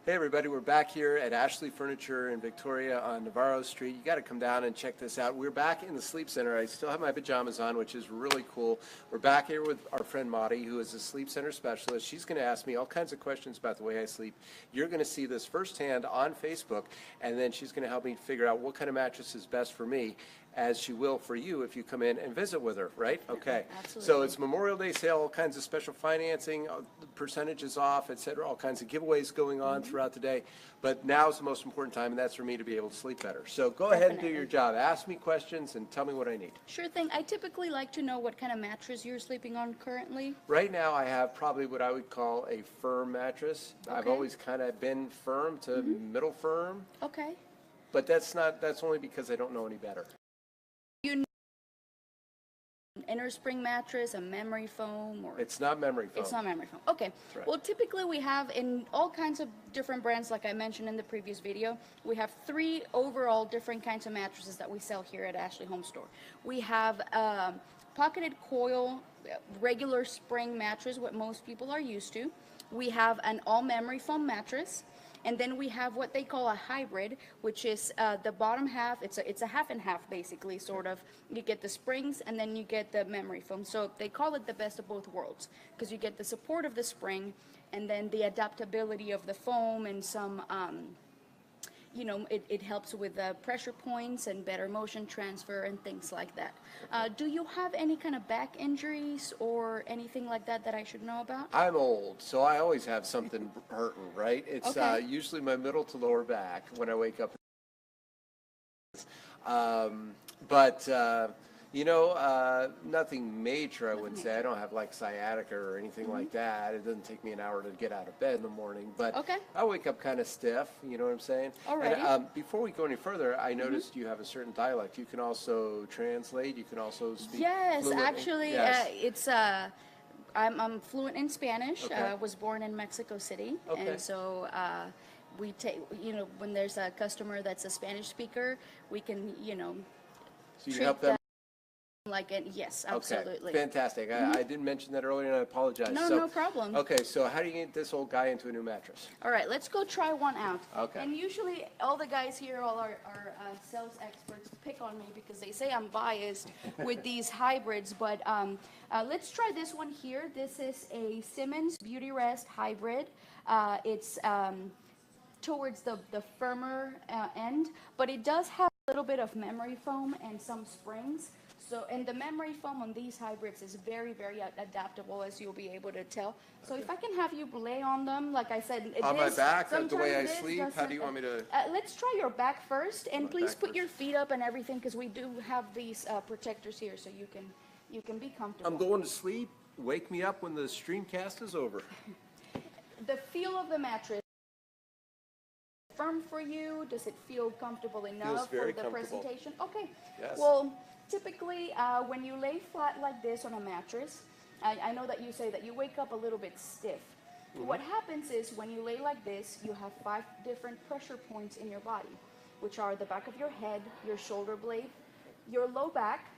Hey everybody, we're back here at Ashley Furniture in Victoria on Navarro Street. You got to come down and check this out. We're back in the sleep center. I still have my pajamas on, which is really cool. We're back here with our friend Maudie, who is a sleep center specialist. She's going to ask me all kinds of questions about the way I sleep. You're going to see this firsthand on Facebook, and then she's going to help me figure out what kind of mattress is best for me, as she will for you if you come in and visit with her, right? Okay. Absolutely. So it's Memorial Day sale, all kinds of special financing, percentages off, etc., all kinds of giveaways going on throughout the day. But now is the most important time, and that's for me to be able to sleep better. So go ahead and do your job. Ask me questions and tell me what I need. Sure thing. I typically like to know what kind of mattress you're sleeping on currently. Right now I have probably what I would call a firm mattress. Okay. I've always kind of been firm to middle firm. Okay. But that's only because I don't know any better. You know an inner spring mattress, a memory foam, or It's not memory foam. it's not memory foam. Okay. Right. Well, typically we have in all kinds of different brands, like I mentioned in the previous video, we have 3 overall different kinds of mattresses that we sell here at Ashley Homestore. We have pocketed coil, regular spring mattress, what most people are used to. We have an all memory foam mattress. And then we have what they call a hybrid, which is the bottom half. It's a half and half, basically, sort of. You get the springs and then you get the memory foam. So they call it the best of both worlds, because you get the support of the spring and then the adaptability of the foam and some, it helps with pressure points and better motion transfer and things like that. Do you have any kind of back injuries or anything like that that I should know about? I'm old, so I always have something hurting, right? It's Okay. Usually my middle to lower back when I wake up. Nothing major, I wouldn't say. I don't have like sciatica or anything like that. It doesn't take me an hour to get out of bed in the morning, but Okay. I wake up kind of stiff, you know what I'm saying? Alrighty. And before we go any further, I noticed you have a certain dialect. You can also translate, you can also speak Yes, fluently. actually, Yes. I'm fluent in Spanish. Okay. I was born in Mexico City, Okay. and so we take, when there's a customer that's a Spanish speaker, we can, So you treat help them. like it. Yes, absolutely. Okay, fantastic. I didn't mention that earlier, and I apologize. No, So- no problem. Okay, so how do you get this old guy into a new mattress? All right, let's go try one out. Okay. And usually all the guys here, all our sales experts, pick on me because they say I'm biased with these hybrids. But let's try this one here. This is a Simmons Beauty Rest hybrid. It's towards the firmer end, but it does have a little bit of memory foam and some springs. So, and the memory foam on these hybrids is very, very adaptable, as you'll be able to tell. So if I can have you lay on them, like I said, On my back, the way sometimes I this sleep? How doesn't- do you want me to? Let's try your back first, and My please back put first. your feet up and everything, because we do have these protectors here, so you can be comfortable. I'm going to sleep. Wake me up when the streamcast is over. The feel of the mattress, firm for you? Does it feel comfortable enough very for the comfortable. presentation? Okay. Yes. Well, typically, when you lay flat like this on a mattress, I know that you say that you wake up a little bit stiff. What happens is when you lay like this, you have 5 different pressure points in your body, which are the back of your head, your shoulder blade, your low back,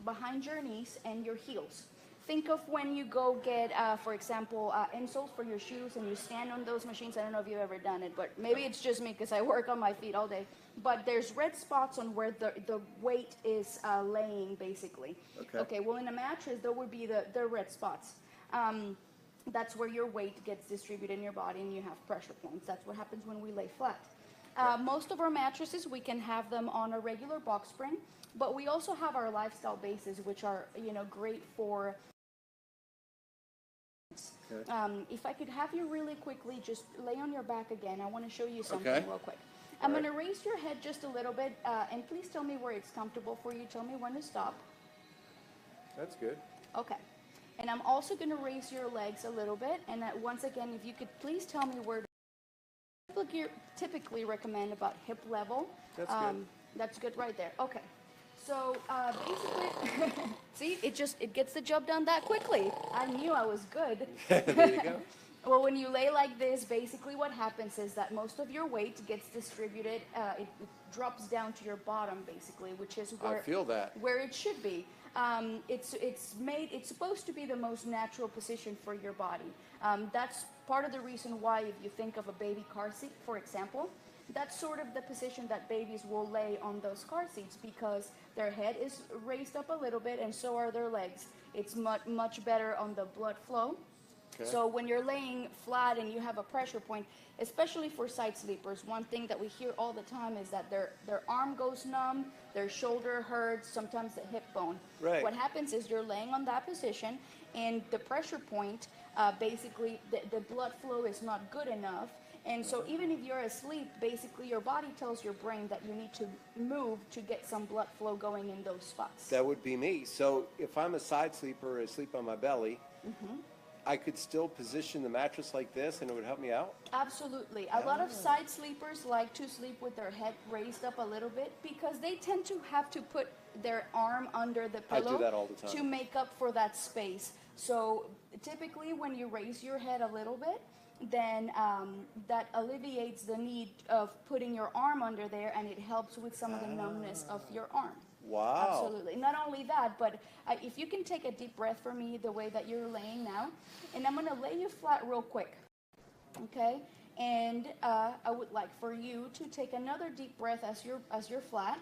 behind your knees, and your heels. Think of when you go get, for example, insoles for your shoes and you stand on those machines. I don't know if you've ever done it, but maybe it's just me because I work on my feet all day. But there's red spots on where the weight is laying, basically. Okay. Well, in a mattress, there would be the red spots. That's where your weight gets distributed in your body and you have pressure points. That's what happens when we lay flat. Most of our mattresses, we can have them on a regular box spring, but we also have our lifestyle bases, which are, great for... if I could have you really quickly just lay on your back again, I want to show you something real quick. I'm going to raise your head just a little bit, and please tell me where it's comfortable for you. Tell me when to stop. That's good. Okay. And I'm also going to raise your legs a little bit, and once again, if you could please tell me where to typically recommend about hip level. That's good. That's good right there. Okay. So basically, see, it gets the job done that quickly. I knew I was good. There you go. Well, when you lay like this, basically what happens is that most of your weight gets distributed. It drops down to your bottom, basically, which is I feel that. where it should be. It's supposed to be the most natural position for your body. That's part of the reason why, if you think of a baby car seat, for example, that's sort of the position that babies will lay on those car seats, because their head is raised up a little bit and so are their legs. It's much better on the blood flow. Okay. So when you're laying flat and you have a pressure point, especially for side sleepers, one thing that we hear all the time is that their arm goes numb, their shoulder hurts, sometimes the hip bone. Right. What happens is you're laying on that position, and the pressure point, basically the blood flow is not good enough. And so even if you're asleep, basically your body tells your brain that you need to move to get some blood flow going in those spots. That would be me. So if I'm a side sleeper, asleep on my belly, I could still position the mattress like this and it would help me out? Absolutely. A lot of side sleepers like to sleep with their head raised up a little bit, because they tend to have to put their arm under the pillow I do that all the time. to make up for that space. So typically when you raise your head a little bit, then that alleviates the need of putting your arm under there, and it helps with some of the numbness of your arm. Wow. Absolutely. Not only that, but if you can take a deep breath for me the way that you're laying now, and I'm going to lay you flat real quick, okay? And I would like for you to take another deep breath as you're flat.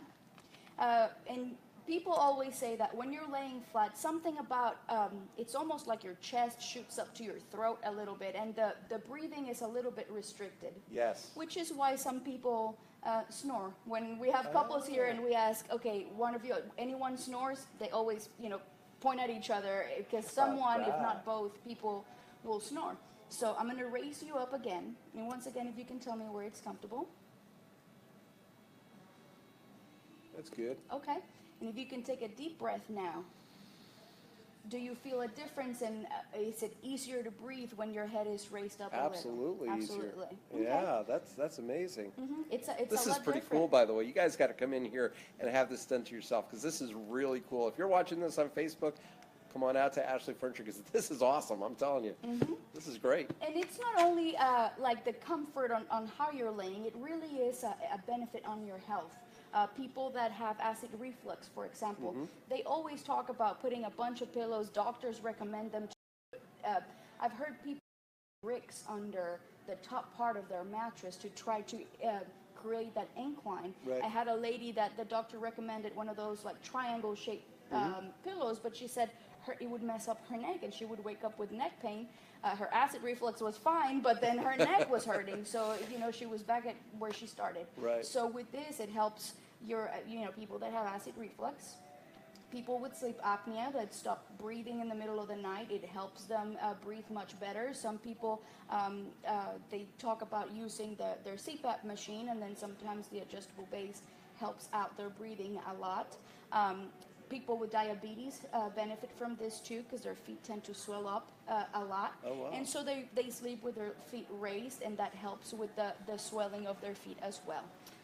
And people always say that when you're laying flat, something about, it's almost like your chest shoots up to your throat a little bit, and the breathing is a little bit restricted. Yes. Which is why some people snore. When we have couples here and we ask, okay, anyone snores, they always, point at each other, because someone, if not both, people will snore. So I'm going to raise you up again, and once again, if you can tell me where it's comfortable. That's good. Okay. And if you can take a deep breath now. Do you feel a difference, and is it easier to breathe when your head is raised up a little? Absolutely easier. Okay. Yeah, that's amazing. It's This a is lot pretty different. cool, by the way. You guys got to come in here and have this done to yourself, because this is really cool. If you're watching this on Facebook, come on out to Ashley Furniture, because this is awesome. I'm telling you. This is great. And it's not only like the comfort on how you're laying, it really is a benefit on your health. People that have acid reflux, for example, they always talk about putting a bunch of pillows. Doctors recommend them to, I've heard people put bricks under the top part of their mattress to try to create that incline. Right. I had a lady that the doctor recommended one of those like triangle shaped pillows, but she said it would mess up her neck, and she would wake up with neck pain. Her acid reflux was fine, but then her neck was hurting. So, she was back at where she started. Right. So with this, it helps your, people that have acid reflux, people with sleep apnea that stop breathing in the middle of the night. It helps them breathe much better. Some people, they talk about using their CPAP machine, and then sometimes the adjustable base helps out their breathing a lot. People with diabetes benefit from this too, because their feet tend to swell up a lot. Oh, wow. And so they sleep with their feet raised, and that helps with the swelling of their feet as well.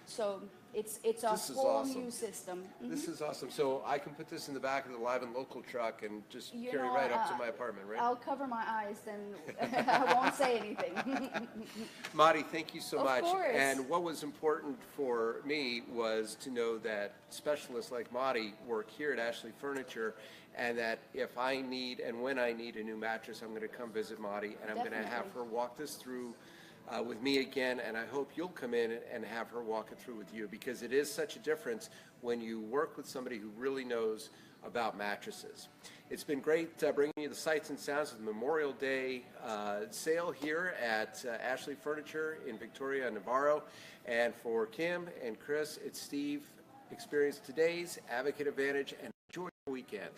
So it's a This is whole awesome. new system. This is awesome. So I can put this in the back of the Live and Local truck and just You carry know, right up to my apartment, right? I'll cover my eyes, then I won't say anything. Marty, thank you so Of much. course. And what was important for me was to know that specialists like Marty work here at Ashley Furniture, and that if I need and when I need a new mattress, I'm going to come visit Marty, and I'm going to have Definitely. her walk this through with me again, and I hope you'll come in and have her walk it through with you, because it is such a difference when you work with somebody who really knows about mattresses. It's been great bringing you the sights and sounds of the Memorial Day sale here at Ashley Furniture in Victoria, Navarro. And for Kim and Chris, it's Steve. Experience today's Advocate Advantage and enjoy your weekend.